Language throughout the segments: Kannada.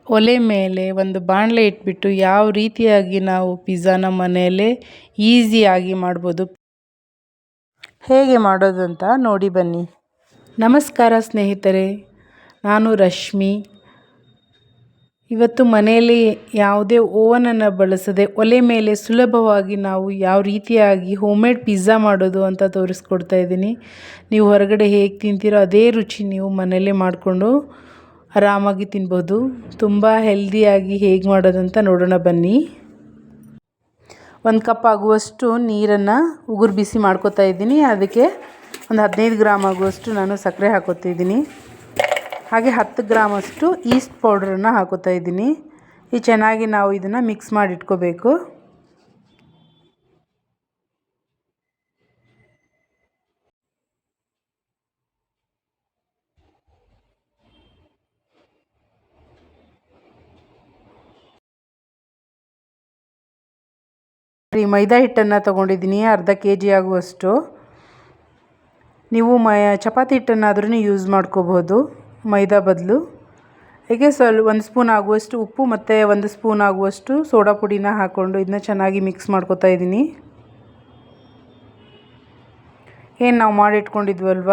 ಒಲೆ ಮೇಲೆ ಒಂದು ಬಾಣಲೆ ಇಟ್ಬಿಟ್ಟು ಯಾವ ರೀತಿಯಾಗಿ ನಾವು ಪಿಜ್ಜಾನ ಮನೆಯಲ್ಲೇ ಈಸಿಯಾಗಿ ಮಾಡ್ಬೋದು, ಹೇಗೆ ಮಾಡೋದು ಅಂತ ನೋಡಿ ಬನ್ನಿ. ನಮಸ್ಕಾರ ಸ್ನೇಹಿತರೆ, ನಾನು ರಶ್ಮಿ. ಇವತ್ತು ಮನೆಯಲ್ಲಿ ಯಾವುದೇ ಓವನನ್ನು ಬಳಸದೆ ಒಲೆ ಮೇಲೆ ಸುಲಭವಾಗಿ ನಾವು ಯಾವ ರೀತಿಯಾಗಿ ಹೋಮ್ಮೇಡ್ ಪಿಜ್ಜಾ ಮಾಡೋದು ಅಂತ ತೋರಿಸ್ಕೊಡ್ತಾ ಇದ್ದೀನಿ. ನೀವು ಹೊರಗಡೆ ಹೇಗೆ ತಿಂತೀರೋ ಅದೇ ರುಚಿ ನೀವು ಮನೆಯಲ್ಲೇ ಮಾಡಿಕೊಂಡು ಆರಾಮಾಗಿ ತಿನ್ಬೋದು. ತುಂಬ ಹೆಲ್ದಿಯಾಗಿ ಹೇಗೆ ಮಾಡೋದಂತ ನೋಡೋಣ ಬನ್ನಿ. 1 ಕಪ್ ಆಗುವಷ್ಟು ನೀರನ್ನು ಉಗುರು ಬಿಸಿ ಮಾಡ್ಕೊತಾ ಇದ್ದೀನಿ. ಅದಕ್ಕೆ ಒಂದು 15 ಗ್ರಾಮ್ ಆಗುವಷ್ಟು ನಾನು ಸಕ್ಕರೆ ಹಾಕೋತಿದ್ದೀನಿ. ಹಾಗೆ 10 ಗ್ರಾಮಷ್ಟು ಈಸ್ಟ್ ಪೌಡ್ರನ್ನು ಹಾಕೋತಾ ಇದ್ದೀನಿ. ಈ ಚೆನ್ನಾಗಿ ನಾವು ಇದನ್ನು ಮಿಕ್ಸ್ ಮಾಡಿ ಇಟ್ಕೋಬೇಕು. ಮೈದಾ ಹಿಟ್ಟನ್ನು ತೊಗೊಂಡಿದ್ದೀನಿ, ಅರ್ಧ kg ಆಗುವಷ್ಟು. ನೀವು ಚಪಾತಿ ಹಿಟ್ಟನ್ನಾದ್ರೂ ಯೂಸ್ ಮಾಡ್ಕೋಬೋದು ಮೈದಾ ಬದಲು. ಹೀಗೆ 1 ಸ್ಪೂನ್ ಆಗುವಷ್ಟು ಉಪ್ಪು ಮತ್ತು 1 ಸ್ಪೂನ್ ಆಗುವಷ್ಟು ಸೋಡಾ ಪುಡಿನ ಹಾಕ್ಕೊಂಡು ಇದನ್ನ ಚೆನ್ನಾಗಿ ಮಿಕ್ಸ್ ಮಾಡ್ಕೊತಾ ಇದ್ದೀನಿ. ಏನು ನಾವು ಮಾಡಿಟ್ಕೊಂಡಿದ್ವಲ್ವ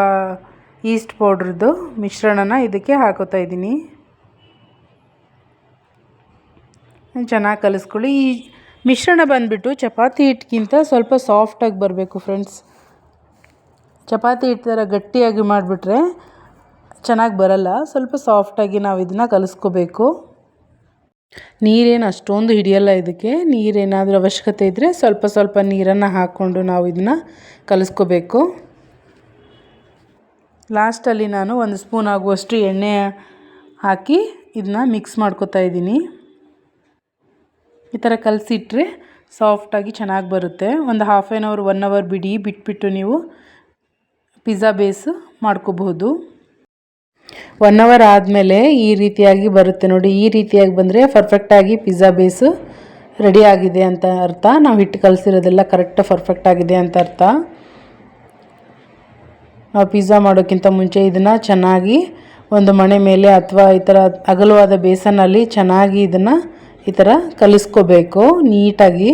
ಈಸ್ಟ್ ಪೌಡ್ರದ್ದು ಮಿಶ್ರಣನ ಇದಕ್ಕೆ ಹಾಕೋತಾ ಇದ್ದೀನಿ. ಚೆನ್ನಾಗಿ ಕಲಿಸ್ಕೊಳ್ಳಿ. ಈ ಮಿಶ್ರಣ ಬಂದುಬಿಟ್ಟು ಚಪಾತಿ ಹಿಟ್ಟಿಗಿಂತ ಸ್ವಲ್ಪ ಸಾಫ್ಟಾಗಿ ಬರಬೇಕು ಫ್ರೆಂಡ್ಸ್. ಚಪಾತಿ ಹಿಟ್ಟು ಥರ ಗಟ್ಟಿಯಾಗಿ ಮಾಡಿಬಿಟ್ರೆ ಚೆನ್ನಾಗಿ ಬರಲ್ಲ. ಸ್ವಲ್ಪ ಸಾಫ್ಟಾಗಿ ನಾವು ಇದನ್ನು ಕಲಿಸ್ಕೋಬೇಕು. ನೀರೇನು ಅಷ್ಟೊಂದು ಹಿಡಿಯಲ್ಲ ಇದಕ್ಕೆ. ನೀರೇನಾದರೂ ಅವಶ್ಯಕತೆ ಇದ್ದರೆ ಸ್ವಲ್ಪ ನೀರನ್ನು ಹಾಕ್ಕೊಂಡು ನಾವು ಇದನ್ನು ಕಲಿಸ್ಕೋಬೇಕು. ಲಾಸ್ಟಲ್ಲಿ ನಾನು 1 ಸ್ಪೂನ್ ಆಗುವಷ್ಟು ಎಣ್ಣೆ ಹಾಕಿ ಇದನ್ನ ಮಿಕ್ಸ್ ಮಾಡ್ಕೊತಾ ಇದ್ದೀನಿ. ಈ ಥರ ಕಲಸಿಟ್ರೆ ಸಾಫ್ಟಾಗಿ ಚೆನ್ನಾಗಿ ಬರುತ್ತೆ. ಒಂದು ಹಾಫ್ ಆನ್ ಅವರ್ 1 ಅವರ್ ಬಿಟ್ಬಿಟ್ಟು ನೀವು ಪಿಜ್ಜಾ ಬೇಸ್ ಮಾಡ್ಕೋಬಹುದು. 1 ಅವರ್ ಆದಮೇಲೆ ಈ ರೀತಿಯಾಗಿ ಬರುತ್ತೆ ನೋಡಿ. ಈ ರೀತಿಯಾಗಿ ಬಂದರೆ ಪರ್ಫೆಕ್ಟಾಗಿ ಪಿಜ್ಜಾ ಬೇಸು ರೆಡಿ ಆಗಿದೆ ಅಂತ ಅರ್ಥ. ನಾವು ಹಿಟ್ಟು ಕಲಸಿರೋದೆಲ್ಲ ಕರೆಕ್ಟ್ ಪರ್ಫೆಕ್ಟ್ ಆಗಿದೆ ಅಂತ ಅರ್ಥ. ನಾವು ಪಿಜ್ಜಾ ಮಾಡೋಕ್ಕಿಂತ ಮುಂಚೆ ಇದನ್ನು ಚೆನ್ನಾಗಿ ಒಂದು ಮಣೆ ಮೇಲೆ ಅಥವಾ ಈ ಥರ ಅಗಲವಾದ ಬೇಸನಲ್ಲಿ ಚೆನ್ನಾಗಿ ಇದನ್ನು ಈ ಥರ ಕಲಿಸ್ಕೋಬೇಕು ನೀಟಾಗಿ.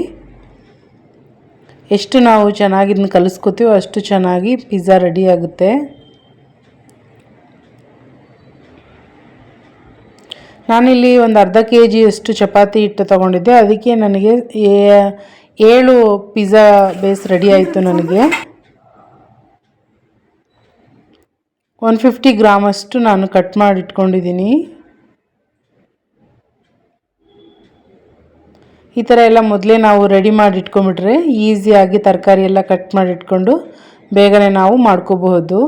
ಎಷ್ಟು ನಾವು ಚೆನ್ನಾಗಿ ಇದನ್ನು ಕಲಿಸ್ಕೋತೀವೋ ಅಷ್ಟು ಚೆನ್ನಾಗಿ ಪಿಜ್ಜಾ ರೆಡಿ ಆಗುತ್ತೆ. ನಾನಿಲ್ಲಿ ಒಂದು ಅರ್ಧ kg ಅಷ್ಟು ಚಪಾತಿ ಹಿಟ್ಟು ತೊಗೊಂಡಿದ್ದೆ. ಅದಕ್ಕೆ ನನಗೆ 7 ಪಿಜ್ಜಾ ಬೇಸ್ ರೆಡಿ ಆಯಿತು. ನನಗೆ 150 ಗ್ರಾಮಷ್ಟು ನಾನು ಕಟ್ ಮಾಡಿ ಇಟ್ಕೊಂಡಿದ್ದೀನಿ. ಈ ಥರ ಎಲ್ಲ ಮೊದಲೇ ನಾವು ರೆಡಿ ಮಾಡಿ ಇಟ್ಕೊಂಡ್ಬಿಟ್ರೆ ಈಸಿಯಾಗಿ ತರಕಾರಿ ಎಲ್ಲ ಕಟ್ ಮಾಡಿ ಇಟ್ಕೊಂಡು ಬೇಗನೆ ನಾವು ಮಾಡ್ಕೋಬಹುದು.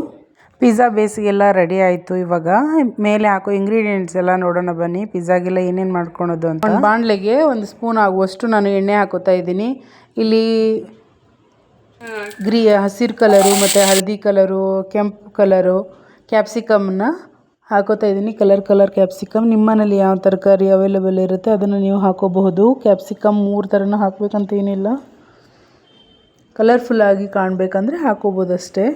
ಪಿಜ್ಜಾ ಬೇಸಿಗೆಲ್ಲ ರೆಡಿ ಆಯಿತು. ಇವಾಗ ಮೇಲೆ ಹಾಕೋ ಇಂಗ್ರೀಡಿಯೆಂಟ್ಸ್ ಎಲ್ಲ ನೋಡೋಣ ಬನ್ನಿ. ಪಿಜ್ಜಾಗೆಲ್ಲ ಏನೇನು ಮಾಡ್ಕೊಳೋದು ಅಂತ. ಒಂದು ಬಾಣಲೆಗೆ 1 ಸ್ಪೂನ್ ಆಗುವಷ್ಟು ನಾನು ಎಣ್ಣೆ ಹಾಕೋತಾ ಇದ್ದೀನಿ. ಇಲ್ಲಿ ಹಸಿರು ಕಲರು ಮತ್ತು ಹಳದಿ ಕಲರು, ಕೆಂಪು ಕಲರು ಕ್ಯಾಪ್ಸಿಕಮ್ನ ಹಾಕೋತಾ ಇದ್ದೀನಿ. Colour capsicum. ನಿಮ್ಮ ಮನೇಲಿ ಯಾವ ತರಕಾರಿ ಅವೈಲೇಬಲ್ ಇರುತ್ತೆ ಅದನ್ನು ನೀವು ಹಾಕೋಬಹುದು. ಕ್ಯಾಪ್ಸಿಕಮ್ 3 ಥರನೂ ಹಾಕಬೇಕಂತ ಏನಿಲ್ಲ. ಕಲರ್ಫುಲ್ಲಾಗಿ ಕಾಣಬೇಕಂದ್ರೆ ಹಾಕೋಬೋದು ಅಷ್ಟೇ.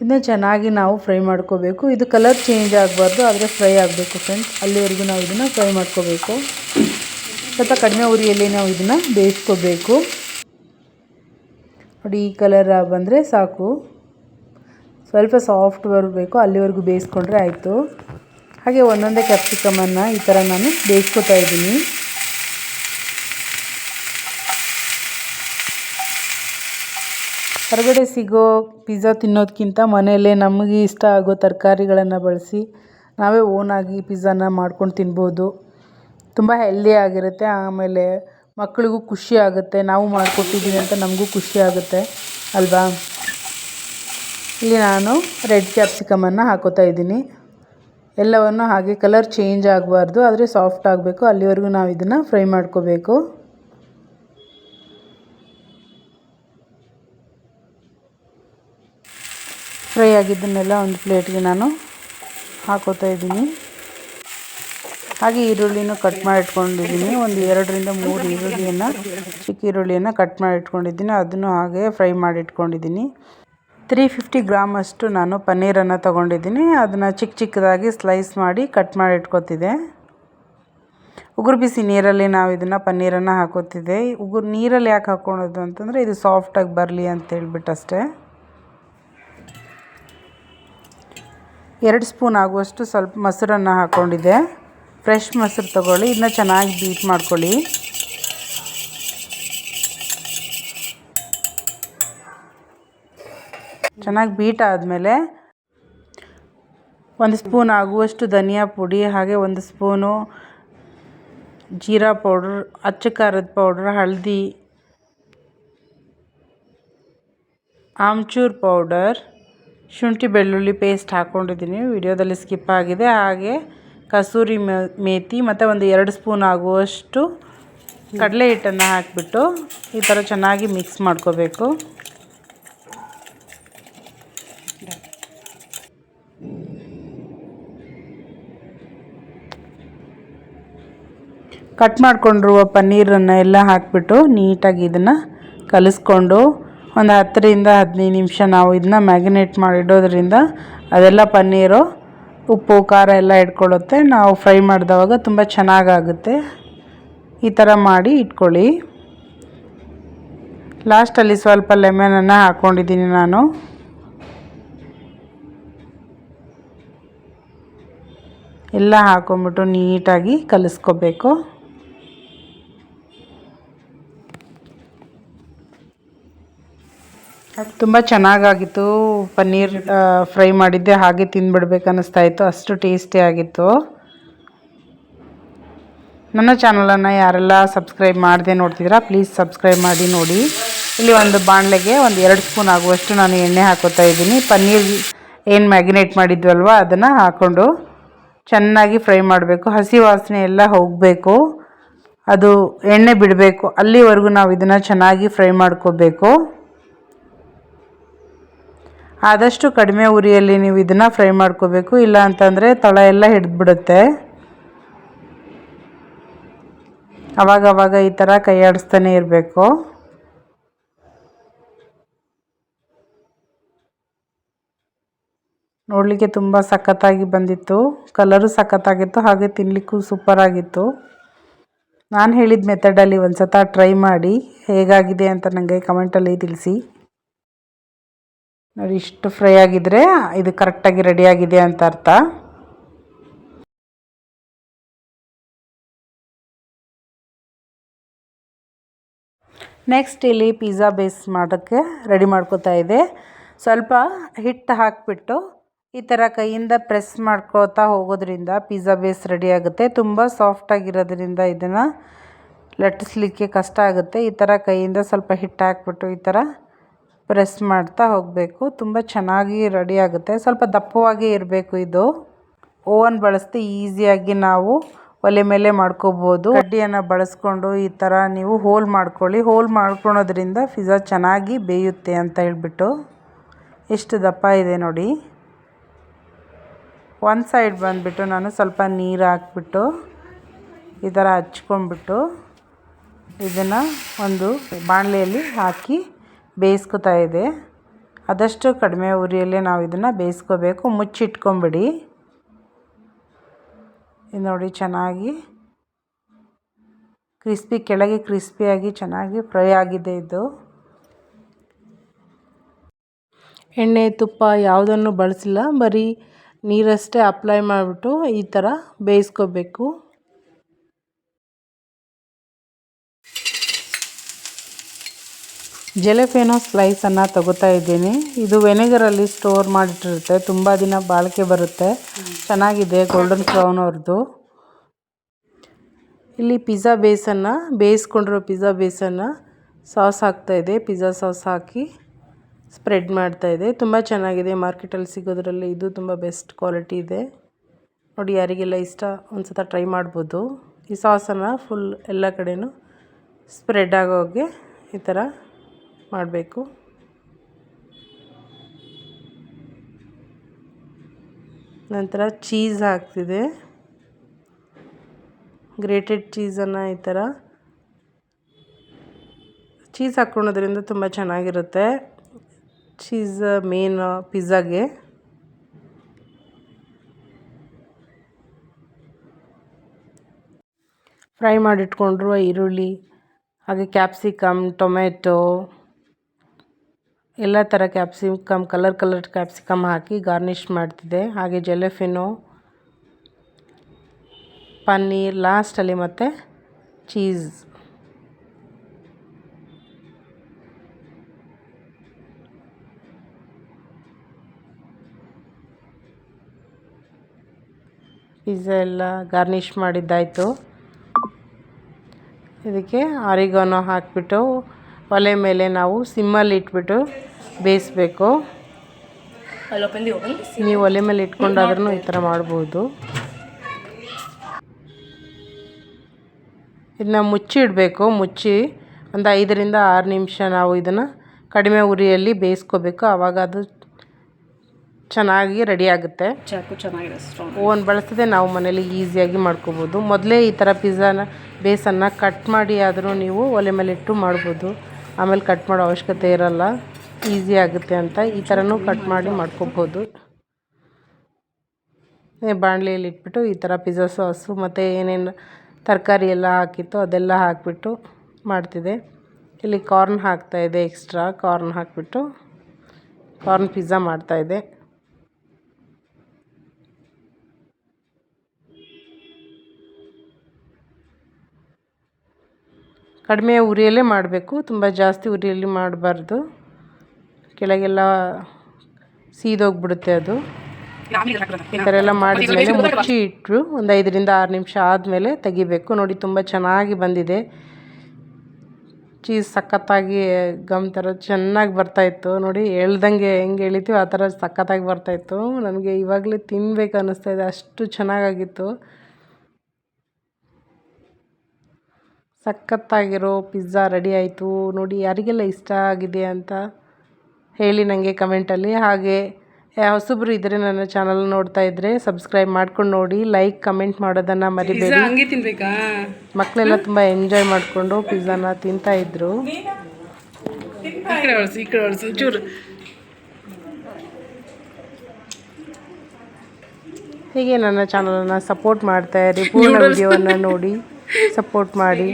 ಇದನ್ನ ಚೆನ್ನಾಗಿ ನಾವು ಫ್ರೈ ಮಾಡ್ಕೋಬೇಕು. ಇದು ಕಲರ್ ಚೇಂಜ್ ಆಗಬಾರ್ದು, ಆದರೆ ಫ್ರೈ ಆಗಬೇಕು ಫ್ರೆಂಡ್ಸ್. ಅಲ್ಲಿವರೆಗೂ ನಾವು ಇದನ್ನು ಫ್ರೈ ಮಾಡ್ಕೋಬೇಕು. ಸ್ವಲ್ಪ ಕಡಿಮೆ ಉರಿಯಲ್ಲಿ ನಾವು ಇದನ್ನು ಬೇಯಿಸ್ಕೋಬೇಕು. ನೋಡಿ, ಈ ಕಲರ್ ಬಂದರೆ ಸಾಕು. ಸ್ವಲ್ಪ ಸಾಫ್ಟ್ ಬರಬೇಕು, ಅಲ್ಲಿವರೆಗೂ ಬೇಯಿಸ್ಕೊಂಡ್ರೆ ಆಯಿತು. ಹಾಗೆ ಒಂದೊಂದೇ ಕ್ಯಾಪ್ಸಿಕಮನ್ನು ಈ ಥರ ನಾನು ಬೇಯಿಸ್ಕೊತಾ ಇದ್ದೀನಿ. ಹೊರಗಡೆ ಸಿಗೋ ಪಿಜ್ಜಾ ತಿನ್ನೋದಕ್ಕಿಂತ ಮನೆಯಲ್ಲೇ ನಮಗೆ ಇಷ್ಟ ಆಗೋ ತರಕಾರಿಗಳನ್ನು ಬಳಸಿ ನಾವೇ ಓನಾಗಿ ಪಿಜ್ಜಾನ ಮಾಡ್ಕೊಂಡು ತಿನ್ಬೋದು. ತುಂಬ ಹೆಲ್ದಿ ಆಗಿರುತ್ತೆ. ಆಮೇಲೆ ಮಕ್ಕಳಿಗೂ ಖುಷಿ ಆಗುತ್ತೆ. ನಾವು ಮಾಡಿಕೊಟ್ಟಿದ್ದೀವಿ ಅಂತ ನಮಗೂ ಖುಷಿ ಆಗುತ್ತೆ ಅಲ್ವಾ. ಇಲ್ಲಿ ನಾನು ರೆಡ್ ಕ್ಯಾಪ್ಸಿಕಮನ್ನು ಹಾಕೋತಾ ಇದ್ದೀನಿ. ಎಲ್ಲವನ್ನು ಹಾಗೆ ಕಲರ್ ಚೇಂಜ್ ಆಗಬಾರ್ದು, ಆದರೆ ಸಾಫ್ಟ್ ಆಗಬೇಕು. ಅಲ್ಲಿವರೆಗೂ ನಾವು ಇದನ್ನು ಫ್ರೈ ಮಾಡ್ಕೋಬೇಕು. ಫ್ರೈ ಆಗಿದ್ದನ್ನೆಲ್ಲ ಒಂದು ಪ್ಲೇಟ್ಗೆ ನಾನು ಹಾಕೋತಾ ಇದ್ದೀನಿ. ಹಾಗೆ ಈರುಳ್ಳಿನೂ ಕಟ್ ಮಾಡಿ ಇಟ್ಕೊಂಡಿದ್ದೀನಿ. ಒಂದು 2 ರಿಂದ 3 ಈರುಳ್ಳಿಯನ್ನು, ಚಿಕ್ಕ ಈರುಳ್ಳಿಯನ್ನು ಕಟ್ ಮಾಡಿ ಇಟ್ಕೊಂಡಿದ್ದೀನಿ. ಅದನ್ನು ಹಾಗೆ ಫ್ರೈ ಮಾಡಿ ಇಟ್ಕೊಂಡಿದ್ದೀನಿ. 350 ಗ್ರಾಮ್ ಅಷ್ಟು ನಾನು ಪನ್ನೀರನ್ನು ತೊಗೊಂಡಿದ್ದೀನಿ. ಅದನ್ನು ಚಿಕ್ಕದಾಗಿ ಸ್ಲೈಸ್ ಮಾಡಿ ಕಟ್ ಮಾಡಿ ಇಟ್ಕೊತಿದ್ದೆ. ಉಗುರು ಬಿಸಿ ನೀರಲ್ಲಿ ನಾವು ಇದನ್ನು ಪನ್ನೀರನ್ನು ಹಾಕೋತಿದ್ದೆ. ಉಗುರು ನೀರಲ್ಲಿ ಯಾಕೆ ಹಾಕ್ಕೊಳೋದು ಅಂತಂದರೆ ಇದು ಸಾಫ್ಟಾಗಿ ಬರಲಿ ಅಂತೇಳ್ಬಿಟ್ಟು ಅಷ್ಟೇ. 2 ಸ್ಪೂನ್ ಆಗುವಷ್ಟು ಸ್ವಲ್ಪ ಮೊಸರನ್ನು ಹಾಕ್ಕೊಂಡಿದ್ದೆ. ಫ್ರೆಶ್ ಮೊಸರು ತೊಗೊಳ್ಳಿ. ಇದನ್ನ ಚೆನ್ನಾಗಿ ಬೀಟ್ ಮಾಡ್ಕೊಳ್ಳಿ. ಚೆನ್ನಾಗಿ ಬೀಟ್ ಆದಮೇಲೆ 1 ಸ್ಪೂನ್ ಆಗುವಷ್ಟು ಧನಿಯಾ ಪುಡಿ, ಹಾಗೆ 1 ಸ್ಪೂನು ಜೀರಾ ಪೌಡ್ರ್, ಅಚ್ಚ ಖಾರದ ಪೌಡ್ರ್, ಹಳದಿ, ಆಮ್ಚೂರ್ ಪೌಡರ್, ಶುಂಠಿ ಬೆಳ್ಳುಳ್ಳಿ ಪೇಸ್ಟ್ ಹಾಕ್ಕೊಂಡಿದ್ದೀನಿ. ವಿಡಿಯೋದಲ್ಲಿ ಸ್ಕಿಪ್ ಆಗಿದೆ. ಹಾಗೆ ಕಸೂರಿ ಮೇಥಿ ಮತ್ತು ಒಂದು 2 ಸ್ಪೂನ್ ಆಗುವಷ್ಟು ಕಡಲೆ ಹಿಟ್ಟನ್ನು ಹಾಕಿಬಿಟ್ಟು ಈ ಥರ ಚೆನ್ನಾಗಿ ಮಿಕ್ಸ್ ಮಾಡ್ಕೋಬೇಕು. ಕಟ್ ಮಾಡಿಕೊಂಡಿರುವ ಪನ್ನೀರನ್ನು ಎಲ್ಲ ಹಾಕಿಬಿಟ್ಟು ನೀಟಾಗಿ ಇದನ್ನು ಕಲಿಸ್ಕೊಂಡು ಒಂದು 10ರಿಂದ 15 ನಿಮಿಷ ನಾವು ಇದನ್ನ ಮ್ಯಾರಿನೇಟ್ ಮಾಡಿಡೋದ್ರಿಂದ ಅದೆಲ್ಲ ಪನ್ನೀರು ಉಪ್ಪು ಖಾರ ಎಲ್ಲ ಇಟ್ಕೊಳ್ಳುತ್ತೆ. ನಾವು ಫ್ರೈ ಮಾಡಿದವಾಗ ತುಂಬ ಚೆನ್ನಾಗಾಗುತ್ತೆ. ಈ ಥರ ಮಾಡಿ ಇಟ್ಕೊಳ್ಳಿ. ಲಾಸ್ಟಲ್ಲಿ ಸ್ವಲ್ಪ ಲೆಮನನ್ನು ಹಾಕ್ಕೊಂಡಿದ್ದೀನಿ ನಾನು. ಎಲ್ಲ ಹಾಕ್ಕೊಂಬಿಟ್ಟು ನೀಟಾಗಿ ಕಲಿಸ್ಕೋಬೇಕು. ತುಂಬ ಚೆನ್ನಾಗಾಗಿತ್ತು. ಪನ್ನೀರ್ ಫ್ರೈ ಮಾಡಿದ್ದೆ, ಹಾಗೆ ತಿಂದುಬಿಡ್ಬೇಕು ಅನ್ನಿಸ್ತಾಯಿತ್ತು, ಅಷ್ಟು ಟೇಸ್ಟಿಯಾಗಿತ್ತು. ನನ್ನ ಚಾನಲನ್ನು ಯಾರೆಲ್ಲ ಸಬ್ಸ್ಕ್ರೈಬ್ ಮಾಡದೆ ನೋಡ್ತಿದ್ದೀರಾ ಪ್ಲೀಸ್ ಸಬ್ಸ್ಕ್ರೈಬ್ ಮಾಡಿ ನೋಡಿ. ಇಲ್ಲಿ ಒಂದು ಬಾಣಲೆಗೆ ಒಂದು 2 ಸ್ಪೂನ್ ಆಗುವಷ್ಟು ನಾನು ಎಣ್ಣೆ ಹಾಕೋತಾ ಇದ್ದೀನಿ. ಪನ್ನೀರ್ ಏನು ಮ್ಯಾರಿನೇಟ್ ಮಾಡಿದ್ವಲ್ವ ಅದನ್ನು ಹಾಕ್ಕೊಂಡು ಚೆನ್ನಾಗಿ ಫ್ರೈ ಮಾಡಬೇಕು. ಹಸಿ ವಾಸನೆ ಎಲ್ಲ ಹೋಗಬೇಕು, ಅದು ಎಣ್ಣೆ ಬಿಡಬೇಕು, ಅಲ್ಲಿವರೆಗೂ ನಾವು ಇದನ್ನು ಚೆನ್ನಾಗಿ ಫ್ರೈ ಮಾಡ್ಕೋಬೇಕು. ಆದಷ್ಟು ಕಡಿಮೆ ಉರಿಯಲ್ಲಿ ನೀವು ಇದನ್ನು ಫ್ರೈ ಮಾಡ್ಕೋಬೇಕು, ಇಲ್ಲ ಅಂತಂದರೆ ತಳ ಎಲ್ಲ ಹಿಡಿದ್ಬಿಡುತ್ತೆ. ಆವಾಗವಾಗ ಈ ಥರ ಕೈ ಆಡಿಸ್ತಾನೆ ಇರಬೇಕು. ನೋಡಲಿಕ್ಕೆ ತುಂಬ ಸಖತ್ತಾಗಿ ಬಂದಿತ್ತು, ಕಲರು ಸಖತ್ತಾಗಿತ್ತು, ಹಾಗೆ ತಿನ್ನಲಿಕ್ಕೂ ಸೂಪರಾಗಿತ್ತು. ನಾನು ಹೇಳಿದ ಮೆಥಡಲ್ಲಿ ಒಂದು ಸಲ ಟ್ರೈ ಮಾಡಿ ಹೇಗಾಗಿದೆ ಅಂತ ನನಗೆ ಕಮೆಂಟಲ್ಲಿ ತಿಳಿಸಿ. ನೋಡಿ, ಇಷ್ಟು ಫ್ರೈ ಆಗಿದ್ದರೆ ಇದು ಕರೆಕ್ಟಾಗಿ ರೆಡಿಯಾಗಿದೆ ಅಂತ ಅರ್ಥ. ನೆಕ್ಸ್ಟ್ ಇಲ್ಲಿ ಪಿಜ್ಜಾ ಬೇಸ್ ಮಾಡೋಕ್ಕೆ ರೆಡಿ ಮಾಡ್ಕೋತಾ ಇದೆ. ಸ್ವಲ್ಪ ಹಿಟ್ಟು ಹಾಕಿಬಿಟ್ಟು ಈ ಥರ ಕೈಯಿಂದ ಪ್ರೆಸ್ ಮಾಡ್ಕೋತಾ ಹೋಗೋದ್ರಿಂದ ಪಿಜ್ಜಾ ಬೇಸ್ ರೆಡಿ ಆಗುತ್ತೆ. ತುಂಬ ಸಾಫ್ಟಾಗಿರೋದ್ರಿಂದ ಇದನ್ನು ಲಟ್ಟಿಸ್ಲಿಕ್ಕೆ ಕಷ್ಟ ಆಗುತ್ತೆ. ಈ ಥರ ಕೈಯಿಂದ ಸ್ವಲ್ಪ ಹಿಟ್ಟು ಹಾಕ್ಬಿಟ್ಟು ಈ ಥರ ಪ್ರೆಸ್ ಮಾಡ್ತಾ ಹೋಗಬೇಕು. ತುಂಬ ಚೆನ್ನಾಗಿ ರೆಡಿ ಆಗುತ್ತೆ. ಸ್ವಲ್ಪ ದಪ್ಪವಾಗಿ ಇರಬೇಕು ಇದು. ಓವನ್ ಬಳಸ್ದೆ ಈಸಿಯಾಗಿ ನಾವು ಒಲೆ ಮೇಲೆ ಮಾಡ್ಕೋಬೋದು. ಕಡ್ಡಿಯನ್ನು ಬಳಸ್ಕೊಂಡು ಈ ಥರ ನೀವು ಹೋಲ್ ಮಾಡ್ಕೊಳ್ಳಿ. ಹೋಲ್ ಮಾಡ್ಕೊಳೋದ್ರಿಂದ ಪಿಜ್ಜಾ ಚೆನ್ನಾಗಿ ಬೇಯುತ್ತೆ ಅಂತ ಹೇಳ್ಬಿಟ್ಟು. ಎಷ್ಟು ದಪ್ಪ ಇದೆ ನೋಡಿ. ಒಂದು ಸೈಡ್ ಬಂದುಬಿಟ್ಟು ನಾನು ಸ್ವಲ್ಪ ನೀರು ಹಾಕ್ಬಿಟ್ಟು ಈ ಥರ ಹಚ್ಕೊಂಡ್ಬಿಟ್ಟು ಇದನ್ನು ಒಂದು ಬಾಣಲೆಯಲ್ಲಿ ಹಾಕಿ ಬೇಯಿಸ್ಕೊತಾ ಇದೆ. ಆದಷ್ಟು ಕಡಿಮೆ ಉರಿಯಲ್ಲೇ ನಾವು ಇದನ್ನು ಬೇಯಿಸ್ಕೋಬೇಕು. ಮುಚ್ಚಿಟ್ಕೊಂಬಿಡಿ. ಇದು ನೋಡಿ, ಚೆನ್ನಾಗಿ ಕೆಳಗೆ ಕ್ರಿಸ್ಪಿಯಾಗಿ ಚೆನ್ನಾಗಿ ಫ್ರೈ ಆಗಿದೆ ಇದು. ಎಣ್ಣೆ ತುಪ್ಪ ಯಾವುದನ್ನು ಬಳಸಿಲ್ಲ, ಬರೀ ನೀರಷ್ಟೇ ಅಪ್ಲೈ ಮಾಡಿಬಿಟ್ಟು ಈ ಥರ ಬೇಯಿಸ್ಕೋಬೇಕು. ಜೆಲೆಫಿನೋ ಸ್ಲೈಸನ್ನು ತಗೋತಾ ಇದ್ದೀನಿ. ಇದು ವೆನಿಗರಲ್ಲಿ ಸ್ಟೋರ್ ಮಾಡಿಟ್ಟಿರುತ್ತೆ, ತುಂಬ ದಿನ ಬಾಳಿಕೆ ಬರುತ್ತೆ. ಚೆನ್ನಾಗಿದೆ, ಗೋಲ್ಡನ್ ಬ್ರೌನ್ ಅವ್ರದ್ದು. ಇಲ್ಲಿ ಪಿಜ್ಜಾ ಬೇಸನ್ನು ಬೇಯಿಸ್ಕೊಂಡಿರೋ ಪಿಜ್ಜಾ ಬೇಸನ್ನು ಸಾಸ್ ಹಾಕ್ತಾಯಿದೆ. ಪಿಜ್ಜಾ ಸಾಸ್ ಹಾಕಿ ಸ್ಪ್ರೆಡ್ ಮಾಡ್ತಾಯಿದೆ. ತುಂಬ ಚೆನ್ನಾಗಿದೆ. ಮಾರ್ಕೆಟಲ್ಲಿ ಸಿಗೋದ್ರಲ್ಲಿ ಇದು ತುಂಬ ಬೆಸ್ಟ್ ಕ್ವಾಲಿಟಿ ಇದೆ ನೋಡಿ. ಯಾರಿಗೆಲ್ಲ ಇಷ್ಟ ಒಂದು ಸಲ ಟ್ರೈ ಮಾಡ್ಬೋದು. ಈ ಸಾಸನ್ನು ಫುಲ್ ಎಲ್ಲ ಕಡೆಯೂ ಸ್ಪ್ರೆಡ್ ಆಗೋಗೆ ಈ ಥರ ಮಾಡಬೇಕು. ನಂತರ ಚೀಸ್ ಹಾಕ್ತಿದೆ. ಗ್ರೇಟೆಡ್ ಚೀಸನ್ನು ಈ ಥರ ಚೀಸ್ ಹಾಕ್ಕೊಳೋದ್ರಿಂದ ತುಂಬ ಚೆನ್ನಾಗಿರುತ್ತೆ. ಚೀಸ್ ಮೇನ್ ಪಿಜ್ಜಾಗೆ. ಫ್ರೈ ಮಾಡಿಟ್ಕೊಂಡಿರುವ ಈರುಳ್ಳಿ ಹಾಗೆ ಕ್ಯಾಪ್ಸಿಕಮ್, ಟೊಮೆಟೊ ಎಲ್ಲ ಥರ ಕ್ಯಾಪ್ಸಿಕಮ್ ಕಲರ್ ಕ್ಯಾಪ್ಸಿಕಮ್ ಹಾಕಿ ಗಾರ್ನಿಷ್ ಮಾಡ್ತಿದ್ದೆ. ಹಾಗೆ ಜೆಲೆಫಿನೋ, ಪನ್ನೀರ್ ಲಾಸ್ಟಲ್ಲಿ ಮತ್ತು ಚೀಸ್. ಪಿಜ್ಜಾ ಎಲ್ಲ ಗಾರ್ನಿಷ್ ಮಾಡಿದ್ದಾಯಿತು. ಇದಕ್ಕೆ ಆರಿಗಾನೋ ಹಾಕಿಬಿಟ್ಟು ಒಲೆ ಮೇಲೆ ನಾವು ಸಿಮ್ಮಲ್ಲಿ ಇಟ್ಬಿಟ್ಟು ಬೇಯಿಸ್ಬೇಕು. ನೀವು ಒಲೆ ಮೇಲೆ ಇಟ್ಕೊಂಡಾದ್ರೂ ಈ ಥರ ಮಾಡ್ಬೋದು. ಇದನ್ನ ಮುಚ್ಚಿ ಇಡಬೇಕು. ಮುಚ್ಚಿ ಒಂದು 5 ರಿಂದ 6 ನಿಮಿಷ ನಾವು ಇದನ್ನು ಕಡಿಮೆ ಉರಿಯಲ್ಲಿ ಬೇಯಿಸ್ಕೋಬೇಕು. ಆವಾಗ ಅದು ಚೆನ್ನಾಗಿ ರೆಡಿ ಆಗುತ್ತೆ. ಓವನ್ ಬಳಸದೆ ನಾವು ಮನೇಲಿ ಈಸಿಯಾಗಿ ಮಾಡ್ಕೋಬೋದು. ಮೊದಲೇ ಈ ಥರ ಪಿಜ್ಜಾನ ಬೇಸನ್ನು ಕಟ್ ಮಾಡಿ ಆದರೂ ನೀವು ಒಲೆ ಮೇಲೆ ಇಟ್ಟು ಮಾಡ್ಬೋದು. ಆಮೇಲೆ ಕಟ್ ಮಾಡೋ ಅವಶ್ಯಕತೆ ಇರಲ್ಲ, ಈಸಿ ಆಗುತ್ತೆ ಅಂತ ಈ ಥರನೂ ಕಟ್ ಮಾಡಿ ಮಾಡ್ಕೋಬೋದು. ಬಾಣಲೆಯಲ್ಲಿ ಇಟ್ಬಿಟ್ಟು ಈ ಥರ ಪಿಜ್ಜಾ ಸಾಸು ಮತ್ತು ಏನೇನು ತರಕಾರಿ ಎಲ್ಲ ಹಾಕಿತ್ತು ಅದೆಲ್ಲ ಹಾಕಿಬಿಟ್ಟು ಮಾಡ್ತಿದ್ದೆ. ಇಲ್ಲಿ ಕಾರ್ನ್ ಹಾಕ್ತಾಯಿದ್ದೆ, ಎಕ್ಸ್ಟ್ರಾ ಕಾರ್ನ್ ಹಾಕಿಬಿಟ್ಟು ಕಾರ್ನ್ ಪಿಜ್ಜಾ ಮಾಡ್ತಾಯಿದ್ದೆ. ಕಡಿಮೆ ಉರಿಯಲ್ಲೇ ಮಾಡಬೇಕು, ತುಂಬ ಜಾಸ್ತಿ ಉರಿಯಲ್ಲಿ ಮಾಡಬಾರ್ದು, ಕೆಳಗೆಲ್ಲ ಸೀದೋಗ್ಬಿಡುತ್ತೆ ಅದು. ಈ ಥರ ಎಲ್ಲ ಮಾಡಿದ್ಮೇಲೆ ಮುಚ್ಚಿ ಇಟ್ಟರು ಒಂದು 5 ರಿಂದ 6 ನಿಮಿಷ ಆದಮೇಲೆ ತೆಗಿಬೇಕು. ನೋಡಿ ತುಂಬ ಚೆನ್ನಾಗಿ ಬಂದಿದೆ. ಚೀಸ್ ಸಖತ್ತಾಗಿ ಗಮ್ ಥರ ಚೆನ್ನಾಗಿ ಬರ್ತಾಯಿತ್ತು. ನೋಡಿ ಹೇಳ್ದಂಗೆ ಹೆಂಗೆ ಎಳಿತೀವಿ ಆ ಥರ ಸಖತ್ತಾಗಿ ಬರ್ತಾಯಿತ್ತು. ನನಗೆ ಇವಾಗಲೇ ತಿನ್ನಬೇಕು ಅನ್ನಿಸ್ತಾಯಿದೆ, ಅಷ್ಟು ಚೆನ್ನಾಗಾಗಿತ್ತು. ಸಖತ್ತಾಗಿರೋ ಪಿಜ್ಜಾ ರೆಡಿ ಆಯಿತು. ನೋಡಿ ಯಾರಿಗೆಲ್ಲ ಇಷ್ಟ ಆಗಿದೆ ಅಂತ ಹೇಳಿ ನನಗೆ ಕಮೆಂಟಲ್ಲಿ. ಹಾಗೆ ಹೊಸಬ್ರು ಇದ್ದರೆ ನನ್ನ ಚಾನಲ್ ನೋಡ್ತಾ ಇದ್ದರೆ ಸಬ್ಸ್ಕ್ರೈಬ್ ಮಾಡ್ಕೊಂಡು ನೋಡಿ, ಲೈಕ್ ಕಮೆಂಟ್ ಮಾಡೋದನ್ನು ಮರಿಬೇಡಿ. ಮಕ್ಕಳೆಲ್ಲ ತುಂಬ ಎಂಜಾಯ್ ಮಾಡಿಕೊಂಡು ಪಿಜ್ಜಾನ ತಿಂತಾಯಿದ್ರು. ಹೀಗೆ ನನ್ನ ಚಾನಲನ್ನು ಸಪೋರ್ಟ್ ಮಾಡ್ತಾಯಿರಿ. ಪೂರ್ಣ ವಿಡಿಯೋವನ್ನು ನೋಡಿ ಸಪೋರ್ಟ್ ಮಾಡಿ.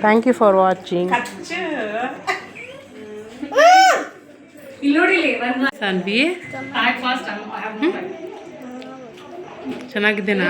Thank you for watching. Saanvi ಚೆನ್ನಾಗಿದ್ದೇನಾ?